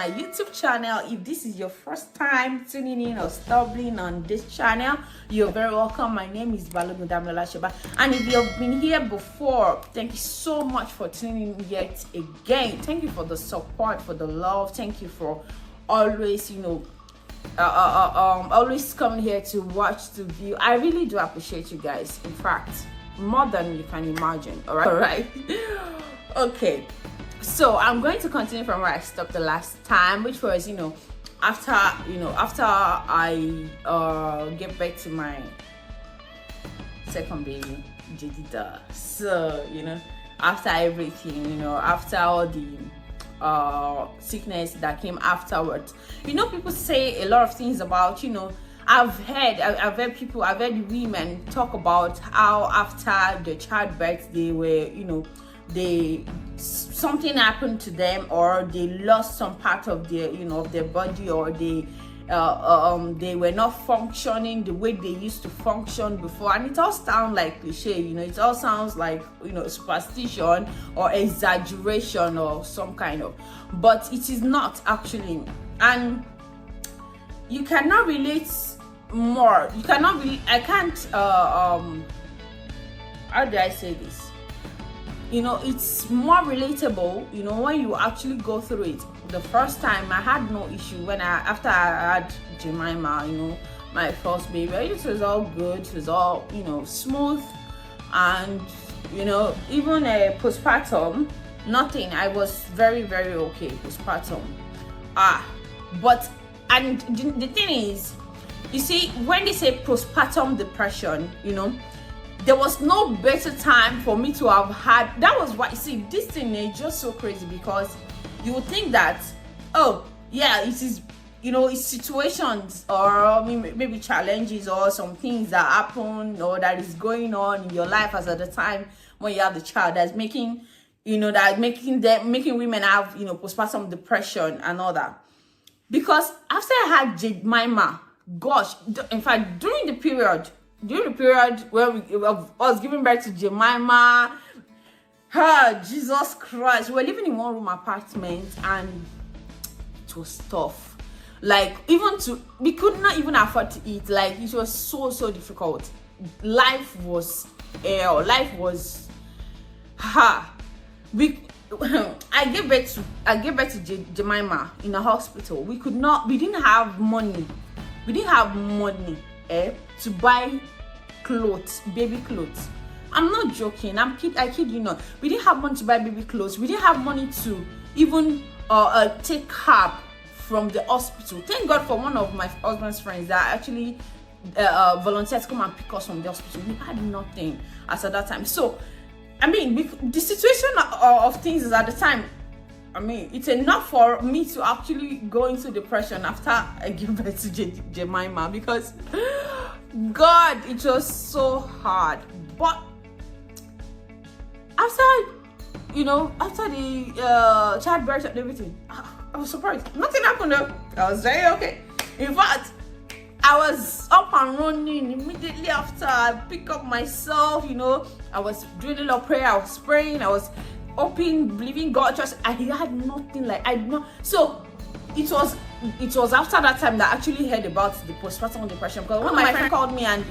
my YouTube channel. If this is your first time tuning in or stumbling on this channel, you're very welcome. My name is Balogun Damilola Sheba, and if you've been here before, thank you so much for tuning in yet again. Thank you for the support, for the love. Thank you for always, always coming here to watch, to view. I really do appreciate you guys. In fact, more than you can imagine. All right. Okay, so I'm going to continue from where I stopped the last time, which was after I get back to my second baby, Jedida. So after everything, after all the sickness that came afterwards, people say a lot of things about I've heard women talk about how after the childbirth they were something happened to them, or they lost some part of their of their body, or they were not functioning the way they used to function before. And it all sounds like cliche, it all sounds like superstition or exaggeration or some kind of, but it is not actually. And you cannot relate more. You cannot really. I can't. How do I say this? It's more relatable. When you actually go through it. The first time I had no issue after I had Jemima. My first baby. It was all good. It was all smooth, and even postpartum, nothing. I was very, very okay postpartum. But the thing is, you see, when they say postpartum depression, there was no better time for me to have had. That was why, see, this thing is just so crazy, because you would think that, oh yeah, it is, it's situations or maybe challenges or some things that happen or that is going on in your life as at the time when you have the child that's making women have postpartum depression and all that. Because after I had Jemima, gosh, in fact, during the period where I was giving birth to Jemima, Jesus Christ, we were living in one room apartment, and it was tough. Like, we could not even afford to eat. Like, it was so difficult. Life was hell. Life was I gave birth to Jemima in a hospital. We didn't have money. To buy clothes, baby clothes. I'm not joking. I kid you not. We didn't have money to buy baby clothes. We didn't have money to even take cab from the hospital. Thank God for one of my husband's friends that actually volunteered to come and pick us from the hospital. We had nothing as at that time. So, the situation of things is at the time, it's enough for me to actually go into depression after I give birth to Jemima, because God, it was so hard. But after the childbirth and everything, I was surprised. Nothing happened though. I was very okay. In fact, I was up and running immediately after I picked up myself. I was doing a lot of prayer. I was praying. I was hoping, believing God. I had nothing. So it was after that time that I actually heard about the postpartum depression, because one of my friends called me, and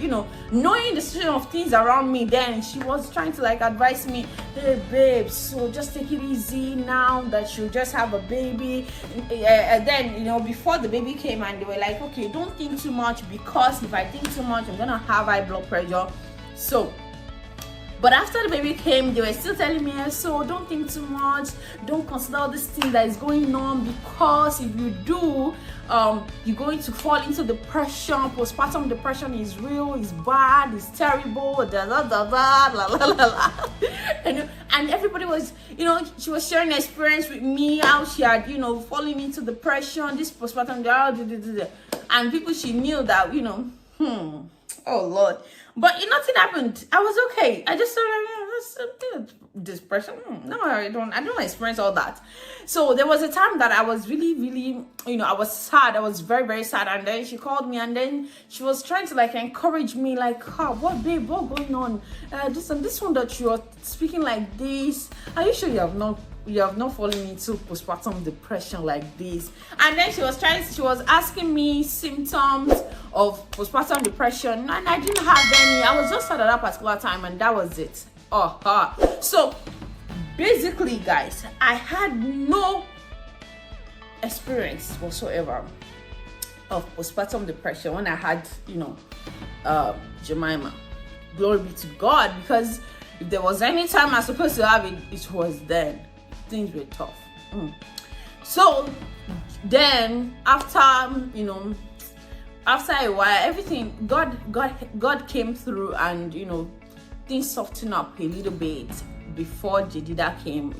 knowing the situation of things around me, then she was trying to advise me, hey babe, so just take it easy now that you just have a baby. And then before the baby came, and they were like, okay, don't think too much, because if I think too much, I'm gonna have high blood pressure. But after the baby came, they were still telling me, so don't think too much, don't consider all this thing that is going on, because if you do, you're going to fall into depression. Postpartum depression is real, it's bad, it's terrible, and everybody was, she was sharing her experience with me, how she had, fallen into depression, this postpartum, and people she knew that, oh Lord. But nothing happened. I was okay. I just thought, depression. No, I don't experience all that. So there was a time that I was really, really, I was sad. I was very, very sad. And then she called me, and then she was trying to encourage me, what babe, what's going on? This one that you are speaking like this. Are you sure you have not you have not fallen into postpartum depression like this. And then she was asking me symptoms of postpartum depression, and I didn't have any. I was just sad at that particular time, and that was it. So basically, guys, I had no experience whatsoever of postpartum depression when I had, Jemima. Glory be to God, because if there was any time I was supposed to have it, it was then. Things were tough. So then after a while, everything God came through, and things softened up a little bit. Before Jedida came,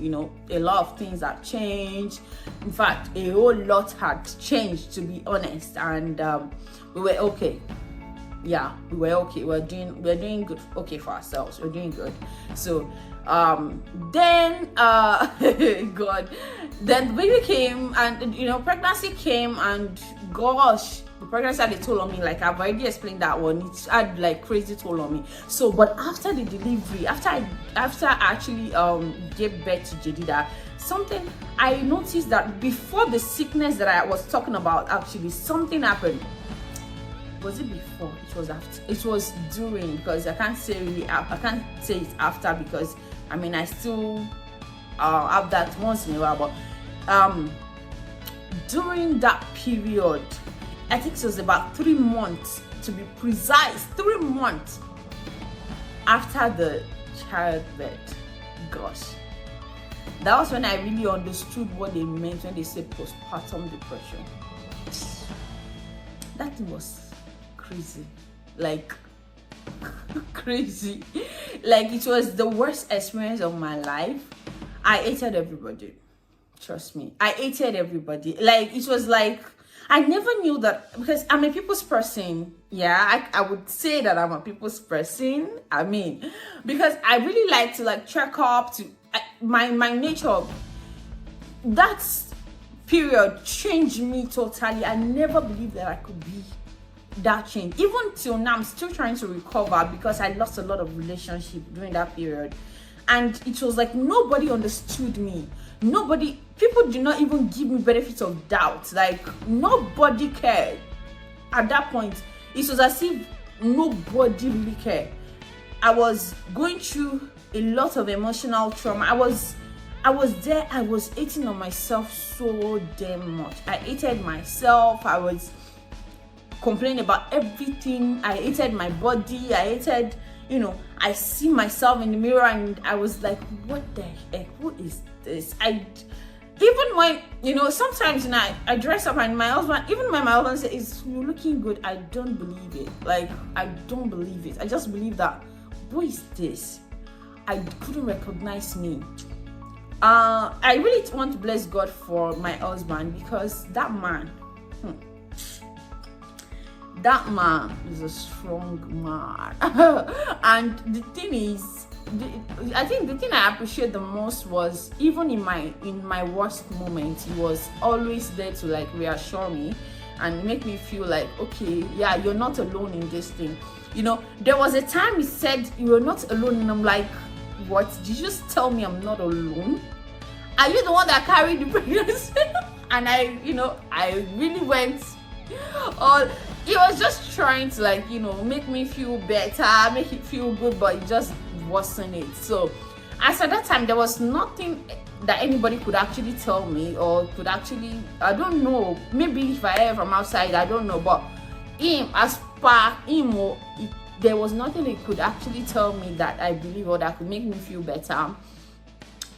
a lot of things have changed. In fact, a whole lot had changed, to be honest, and we were okay. Yeah, we were okay. We're doing good. Okay for ourselves. We're doing good. So then God, then the baby came, and pregnancy came, and gosh, the pregnancy had a toll on me. Like I've already explained that one. It had like crazy toll on me. So, but after the delivery, after I actually gave birth to Jedida, something I noticed that before the sickness that I was talking about, actually something happened. Was it before? It was after. It was during, because I can't say it's after, because I still have that once in a while, but during that period, I think it was about 3 months, to be precise, 3 months after the childbirth. Gosh, that was when I really understood what they meant when they said postpartum depression. That thing was crazy, like crazy. Like it was the worst experience of my life. I hated everybody. Trust me, I hated everybody. Like it was like I never knew that, because I'm a people's person. Yeah, I would say that I'm a people's person. Because I really like to check up to my nature. That period changed me totally. I never believed that I could be that change. Even till now, I'm still trying to recover, because I lost a lot of relationship during that period, and it was like nobody understood me. People did not even give me benefit of doubt. Like nobody cared at that point. It was as if nobody really cared. I was going through a lot of emotional trauma. I was there. I was hating on myself so damn much. I hated myself. I was complaining about everything. I hated my body. I hated, I see myself in the mirror, and I was like, what the heck? Who is this? Even when, sometimes I dress up, and my husband says, you're looking good. I don't believe it. Like, I don't believe it. I just believe that, who is this? I couldn't recognize me. I really want to bless God for my husband, because that man is a strong man. And the thing is, I think the thing I appreciate the most was, even in my worst moments, he was always there to reassure me and make me feel like, okay, yeah, you're not alone in this thing. There was a time he said, you're not alone, and I'm like, what? Did you just tell me I'm not alone? Are you the one that carried the pregnancy? And I really went all. He was just trying to make me feel better, make it feel good, but it just wasn't it. So as at that time, there was nothing that anybody could actually tell me, or could actually, I don't know, maybe if I hear from outside, I don't know, but as per him, there was nothing he could actually tell me that I believe, or that could make me feel better.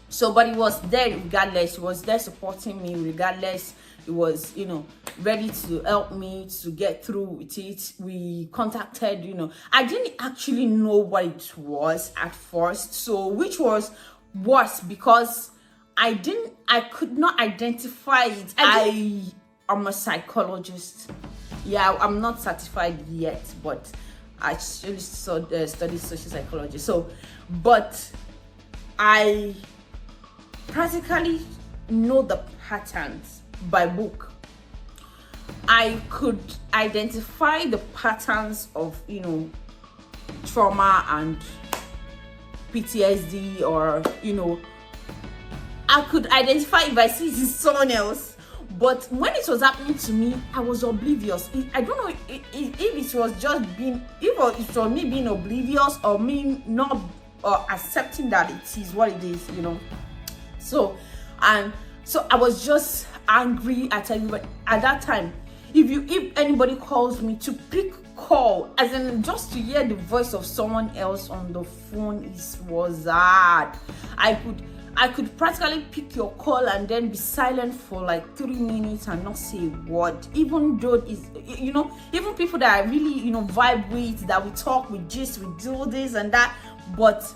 So, but he was there regardless. He was there supporting me regardless. He was, ready to help me to get through with it. We contacted, I didn't actually know what it was at first. So, which was worse, because I could not identify it. I am a psychologist. Yeah, I'm not certified yet, but I actually studied social psychology. So, but I practically know the patterns by book. I could identify the patterns of, trauma and PTSD, or, I could identify if I see it is someone else. But when it was happening to me, I was oblivious. I don't know if it was just being, if it was me being oblivious or me not accepting that it is what it is, you know. So I was just angry at everybody at that time. If anybody calls me to pick call, as in just to hear the voice of someone else on the phone, was hard. I could practically pick your call and then be silent for like 3 minutes and not say a word. Even though it's, you know, even people that I really, you know, vibe with, that we talk, we gist, we do this and that, but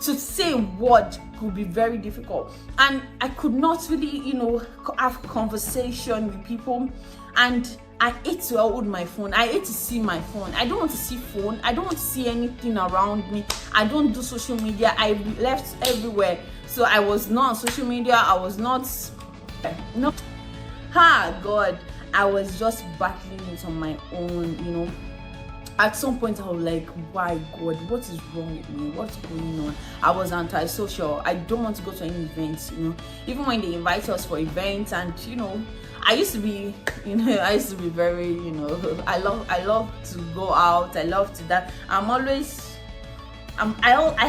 to say a word could be very difficult. And I could not really, you know, have conversation with people. And I hate to hold my phone. I hate to see my phone. I don't want to see phone. I don't want to see anything around me. I don't do social media. I left everywhere. So I was not on social media. I was not. God. I was just battling it on my own, you know. At some point I was like, why God, what is wrong with me? What's going on? I was antisocial. I don't want to go to any events, you know. Even when they invite us for events, and you know, I used to be very, you know, I love to go out. I love to that. I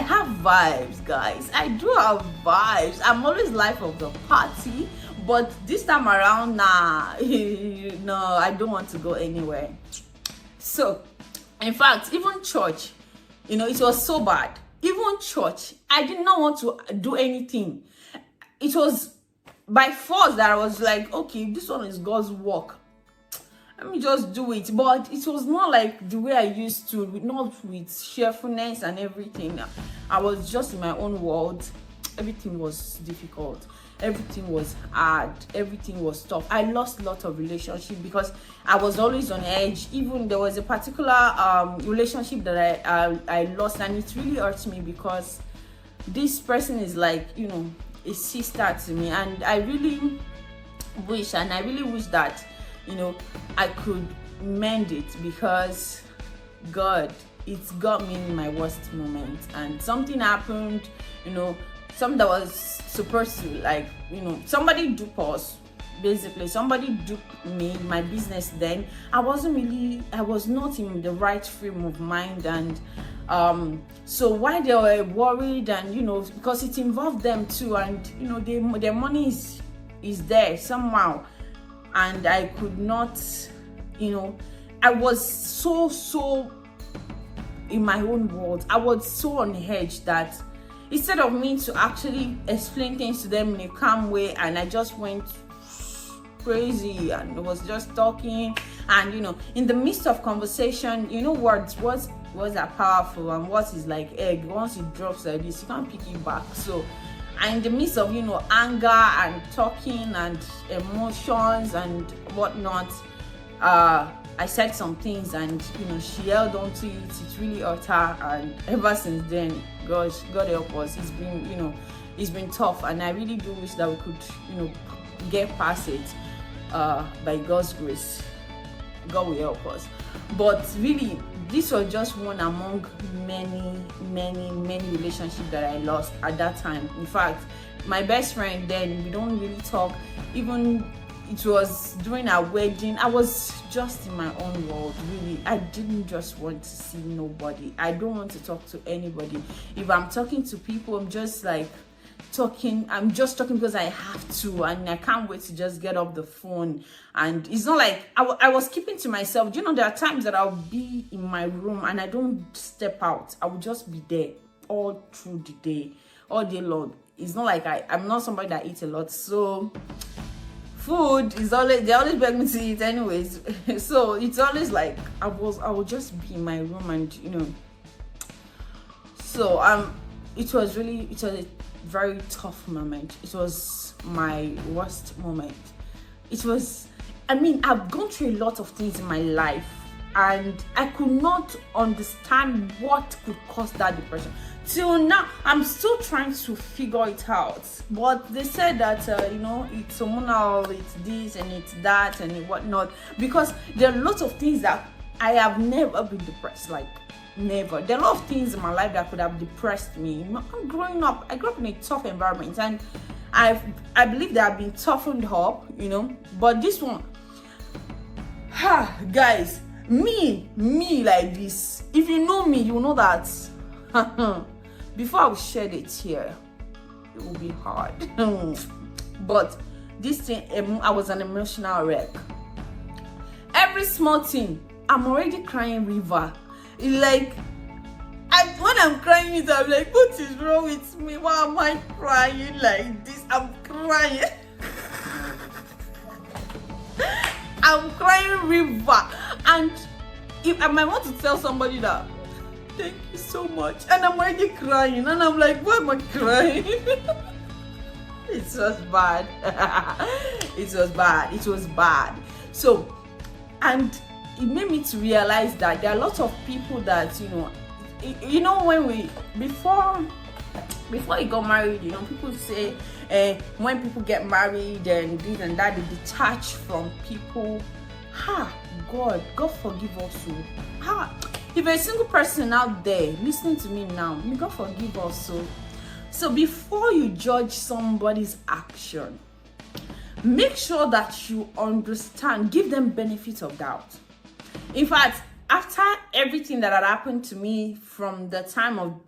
have vibes, guys. I do have vibes. I'm always life of the party, but this time around, nah, no, I don't want to go anywhere. So, in fact, even church, you know, it was so bad. Even church, I did not want to do anything. It was by force that I was like, okay, this one is God's work, let me just do it. But it was not like the way I used to, not with cheerfulness and everything. I was just in my own world. Everything was difficult. Everything was hard. Everything was tough. I lost a lot of relationships because I was always on edge. Even there was a particular relationship that I lost, and it really hurts me because this person is like, you know, a sister to me, and I really wish that, you know, I could mend it, because God, it's got me in my worst moment, and something happened, you know, something that was supposed to, like, you know, somebody duped us, basically somebody duped me, my business. Then I was not in the right frame of mind, and so why they were worried, and you know, because it involved them too, and you know, their money is there somehow, and I could not, you know, I was so in my own world. I was so on edge that instead of me to actually explain things to them in a calm way, and I just went crazy and was just talking, and you know, in the midst of conversation, you know, words are powerful, and what is like egg, once it drops like this, you can't pick it back. So, and in the midst of, you know, anger and talking and emotions and whatnot, I said some things, and you know, she held on to it. It really hurt her, and ever since then, gosh, God help us, it's been, you know, it's been tough, and I really do wish that we could, you know, get past it by God's grace. God will help us. But really, this was just one among many relationships that I lost at that time. In fact, my best friend then, we don't really talk. Even it was during our wedding, I was just in my own world, really. I didn't just want to see nobody. I don't want to talk to anybody. If I'm talking to people, I'm just talking because I have to, and I can't wait to just get off the phone. And it's not like I was keeping to myself. You know, there are times that I'll be in my room and I don't step out. I will just be there all through the day, all day long. It's not like I'm not somebody that eats a lot, so food is always, they always beg me to eat anyways. So it's always like I will just be in my room, and you know, so it was a very tough moment. It was my worst moment. It was, I mean, I've gone through a lot of things in my life, and I could not understand what could cause that depression. Till now, I'm still trying to figure it out. But they said that, you know, it's hormonal, it's this and it's that and whatnot. Because there are lots of things that I have never been depressed, like never. There are a lot of things in my life that could have depressed me. Growing up, I grew up in a tough environment, and I believe they have been toughened up, but this one, guys, me like this, if you know me, you know that before I will shed a tear, it will be hard. But this thing, I was an emotional wreck. Every small thing, I'm already crying river. It's like, when I'm crying, I'm like, what is wrong with me? Why am I crying like this? I'm crying. I'm crying river. And if I might want to tell somebody that, thank you so much, and I'm already crying, and I'm like, why am I crying? It was bad. It was bad. So, and it made me to realize that there are lots of people that, when we, before you got married, people say, when people get married and this and that, they detach from people. God forgive us. If you're a single person out there listening to me now, may God forgive us. So before you judge somebody's action, make sure that you understand, give them benefit of doubt. In fact, after everything that had happened to me from the time of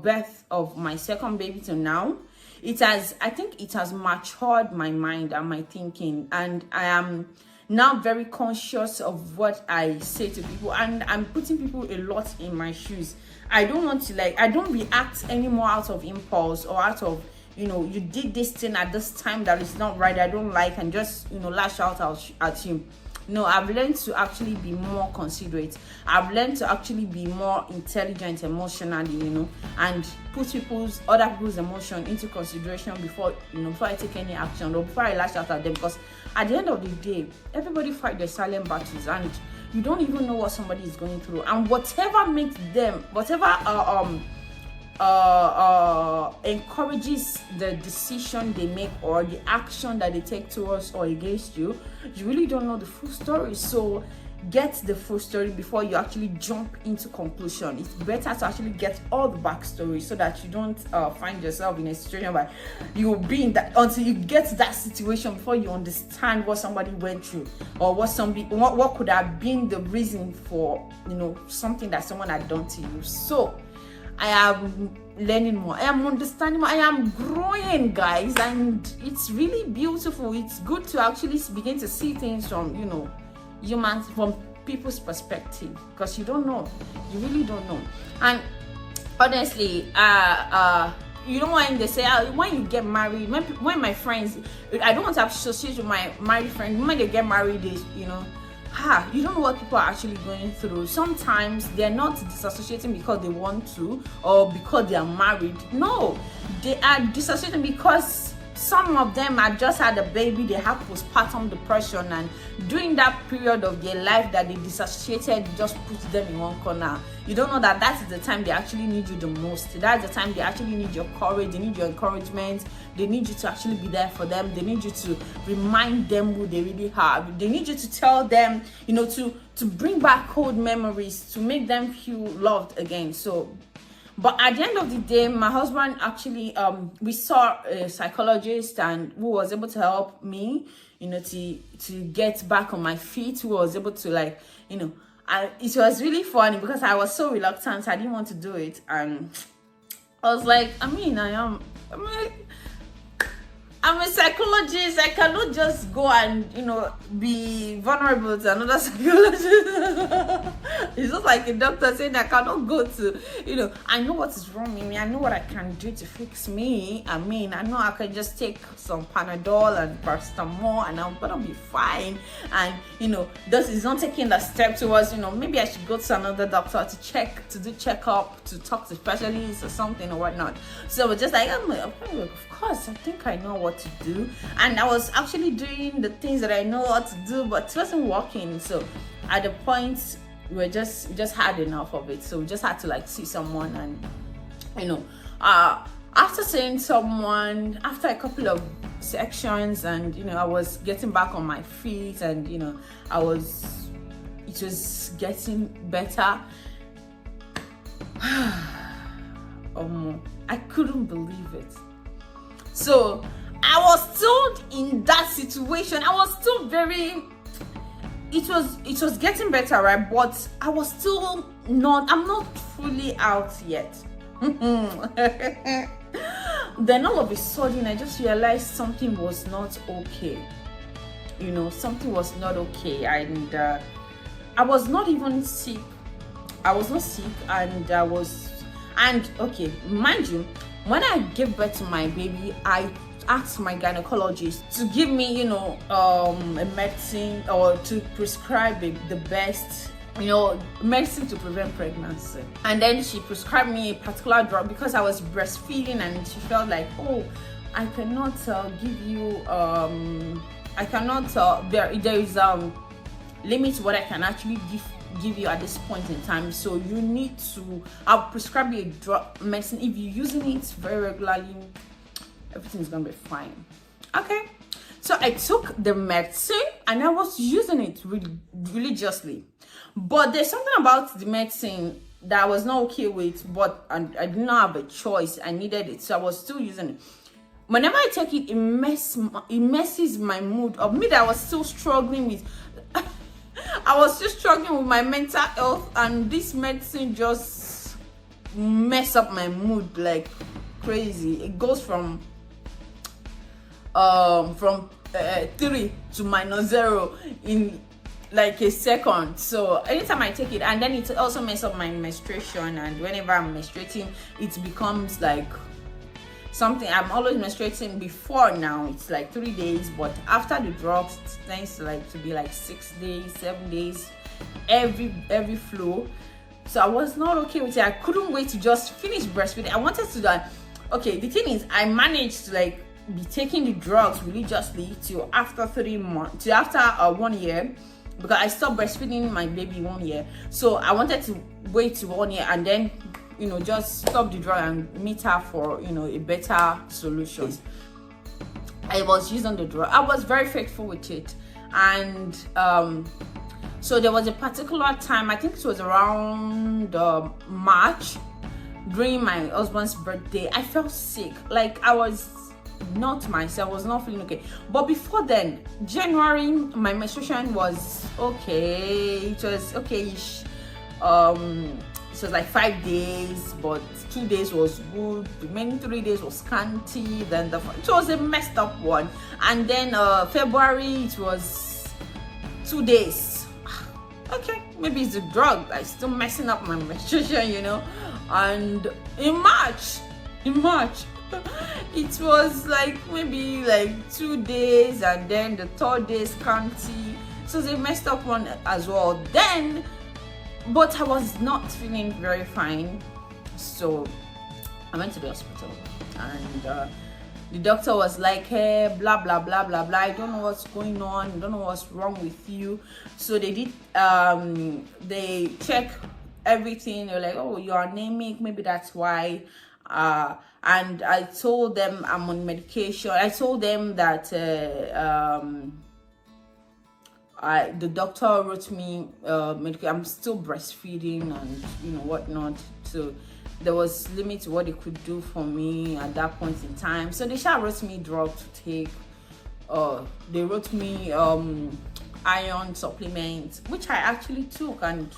birth of my second baby to now, I think it has matured my mind and my thinking, and I am now very conscious of what I say to people, and I'm putting people a lot in my shoes. I don't want to I don't react anymore out of impulse or out of, you did this thing at this time that is not right, I don't like, and just, lash out at you. No, I've learned to actually be more considerate. I've learned to actually be more intelligent emotionally, and put other people's emotion into consideration before I take any action or before I lash out at them. Because at the end of the day, everybody fight their silent battles, and you don't even know what somebody is going through. And whatever makes them, encourages the decision they make or the action that they take towards or against you, you really don't know the full story. So get the full story before you actually jump into conclusion. It's better to actually get all the backstory so that you don't find yourself in a situation where you will be in that until you get to that situation before you understand what somebody went through or what could have been the reason for something that someone had done to you. So I am learning more. I am understanding more. I am growing, guys, and it's really beautiful. It's good to actually begin to see things from, humans, from people's perspective, because you don't know. You really don't know. And honestly, when they say when you get married, when my friends, I don't want to associate with my married friends. When they get married, you don't know what people are actually going through. Sometimes they're not disassociating because they want to or because they are married. No, they are disassociating because some of them had just had a baby, they have postpartum depression, and during that period of their life that they disassociated just puts them in one corner. You don't know that is the time they actually need you the most. That's the time they actually need your courage, they need your encouragement, they need you to actually be there for them, they need you to remind them who they really are, they need you to tell them, to bring back old memories, to make them feel loved again. So, but at the end of the day, my husband actually, we saw a psychologist and who was able to help me, to get back on my feet, who was able to it was really funny because I was so reluctant. I didn't want to do it. And I was like, I'm a psychologist. I cannot just go and, be vulnerable to another psychologist. It's just like a doctor saying I cannot go to, I know what is wrong with me. I know what I can do to fix me. I know I can just take some Panadol and paracetamol and I'm going to be fine. And, this is not taking the step towards, maybe I should go to another doctor to do checkup, to talk to specialists or something or whatnot. So we're just like, of course, I think I know what to do. And I was actually doing the things that I know what to do, but it wasn't working. So at the point, we just had enough of it. So we just had to see someone. And after seeing someone, after a couple of sections, and I was getting back on my feet, and it was getting better. I couldn't believe it. So I was still in that situation. I was still very, it was getting better, right? But I was still not, I'm not fully out yet. Then all of a sudden I just realized something was not okay. Something was not okay. And I was not even sick. I was not sick, and okay, mind you, when I gave birth to my baby, I asked my gynecologist to give me, a medicine, or to prescribe the best, medicine to prevent pregnancy. And then she prescribed me a particular drug because I was breastfeeding, and she felt like, oh, I cannot give you, I cannot, there is limit to what I can actually give you at this point in time. So you need to, I'll prescribe you a drug medicine. If you're using it very regularly, everything's gonna be fine. Okay, so I took the medicine and I was using it religiously. But there's something about the medicine that I was not okay with, but I did not have a choice. I needed it, so I was still using it. Whenever I take it, it messes my mood up. Me that I was still struggling with I was still struggling with my mental health, and this medicine just mess up my mood like crazy. It goes from 3 to -0 in like a second. So anytime I take it, and then it also messes up my menstruation, and whenever I'm menstruating, it becomes like something. I'm always menstruating before now, it's like 3 days, but after the drugs it tends to be like 6 days, 7 days, every flow. So I was not okay with it. I couldn't wait to just finish breastfeeding. I wanted to okay, the thing is, I managed to like be taking the drugs religiously till after 3 months, till after 1 year, because I stopped breastfeeding my baby 1 year. So I wanted to wait till 1 year and then just stop the drug and meet her for a better solution. I was using the drug. I was very faithful with it. And so there was a particular time, I think it was around March, during my husband's birthday. I felt sick, like I was not myself. I was not feeling okay. But before then, January, my menstruation was okay. It was okay-ish. It was like 5 days, but 2 days was good. The remaining 3 days was scanty. Then it was a messed up one. And then February, it was 2 days. Okay, maybe it's the drug that's still messing up my menstruation, And in March, it was like maybe like 2 days, and then the 3rd day scanty. So they messed up one as well. Then, but I was not feeling very fine, so I went to the hospital, and the doctor was like, hey, blah blah blah blah blah, I don't know what's going on, I don't know what's wrong with you. So they did they check everything. They're like, oh, you're anemic, maybe that's why. And I told them I'm on medication. I told them that the doctor wrote me I'm still breastfeeding and whatnot. So there was limit to what they could do for me at that point in time. So they wrote me drug to take. They wrote me iron supplements, which I actually took, and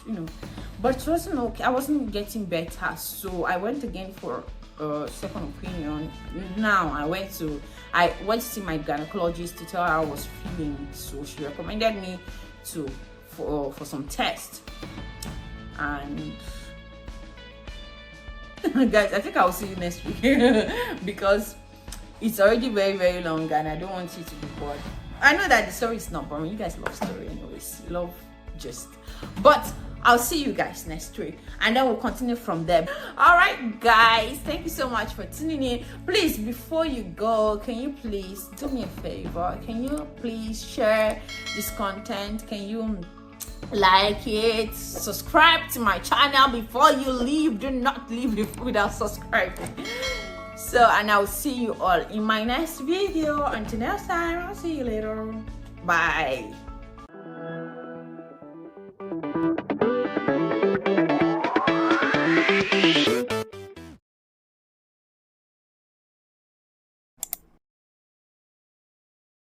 but it wasn't okay. I wasn't getting better, so I went again for second opinion. Now I went to see my gynecologist to tell her I was feeling. So she recommended me for some tests. And guys, I think I'll see you next week because it's already very, very long and I don't want you to be bored. I know that the story is not boring. You guys love story anyways. You love gist. But I'll see you guys next week, and then we'll continue from there. All right, guys, thank you so much for tuning in. Please, before you go, can you please do me a favor? Can you please share this content? Can you like it? Subscribe to my channel before you leave. Do not leave without subscribing. So, and I'll see you all in my next video. Until next time, I'll see you later. Bye.